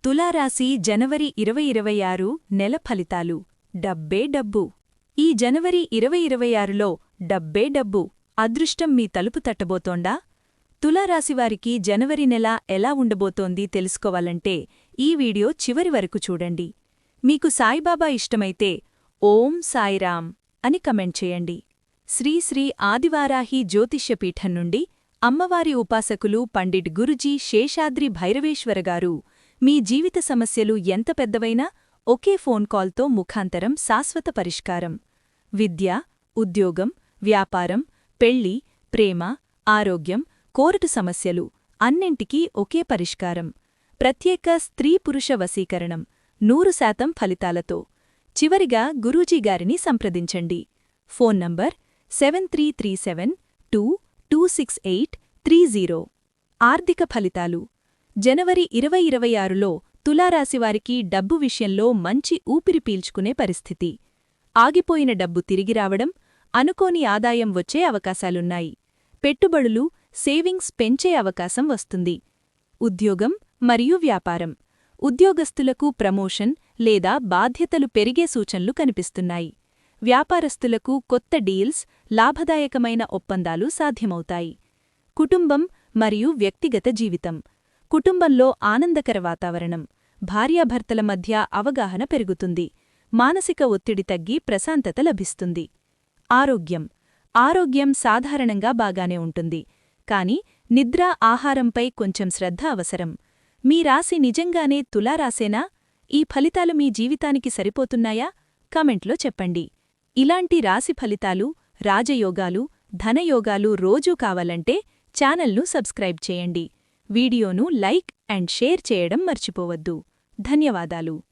తులారాశి జనవరి 2026 నెల ఫలితాలు. డబ్బే డబ్బు. ఈ జనవరి 2026లో డబ్బే డబ్బు అదృష్టం మీ తలుపు తట్టబోతోందా? తులారాశివారికి జనవరి నెల ఎలా ఉండబోతోంది తెలుసుకోవాలంటే ఈ వీడియో చివరి వరకు చూడండి. మీకు సాయిబాబా ఇష్టమైతే ఓం సాయిరాం అని కమెంట్ చేయండి. శ్రీ శ్రీ ఆదివారాహి జ్యోతిష్యపీఠం నుండి అమ్మవారి ఉపాసకులు పండిట్ గురుజీ శేషాద్రి భైరవేశ్వరగారు మీ జీవిత సమస్యలు ఎంత పెద్దవైనా ఒకే ఫోన్ కాల్తో ముఖాంతరం శాశ్వత పరిష్కారం. విద్య, ఉద్యోగం, వ్యాపారం, పెళ్లి, ప్రేమ, ఆరోగ్యం, కోర్టు సమస్యలు అన్నింటికీ ఒకే పరిష్కారం. ప్రత్యేక స్త్రీ-పురుష వశీకరణం 100% ఫలితాలతో. చివరిగా గురూజీగారిని సంప్రదించండి. Phone number 7337226830. ఆర్థిక ఫలితాలు. జనవరి 2026లో తులారాశివారికి డబ్బు విషయంలో మంచి ఊపిరి పీల్చుకునే పరిస్థితి. ఆగిపోయిన డబ్బు తిరిగి రావడం, అనుకోని ఆదాయం వచ్చే అవకాశాలున్నాయి. పెట్టుబడులు, సేవింగ్స్ పెంచే అవకాశం వస్తుంది. ఉద్యోగం మరియు వ్యాపారం. ఉద్యోగస్తులకు ప్రమోషన్ లేదా బాధ్యతలు పెరిగే సూచనలు కనిపిస్తున్నాయి. వ్యాపారస్తులకు కొత్త డీల్స్, లాభదాయకమైన ఒప్పందాలు సాధ్యమవుతాయి. కుటుంబం మరియు వ్యక్తిగత జీవితం. కుటుంబంలో ఆనందకర వాతావరణం. భార్యాభర్తల మధ్య అవగాహన పెరుగుతుంది. మానసిక ఒత్తిడి తగ్గి ప్రశాంతత లభిస్తుంది. ఆరోగ్యం సాధారణంగా బాగానే ఉంటుంది. కాని నిద్ర, ఆహారంపై కొంచెం శ్రద్ధ అవసరం. మీ రాశి నిజంగానే తులారాశేనా? ఈ ఫలితాలు మీ జీవితానికి సరిపోతున్నాయా? కామెంట్లో చెప్పండి. ఇలాంటి రాశి ఫలితాలు, రాజయోగాలు, ధనయోగాలు రోజూ కావాలంటే ఛానల్ను సబ్స్క్రైబ్ చేయండి. వీడియోను లైక్ అండ్ షేర్ చేయడం మర్చిపోవద్దు. ధన్యవాదాలు.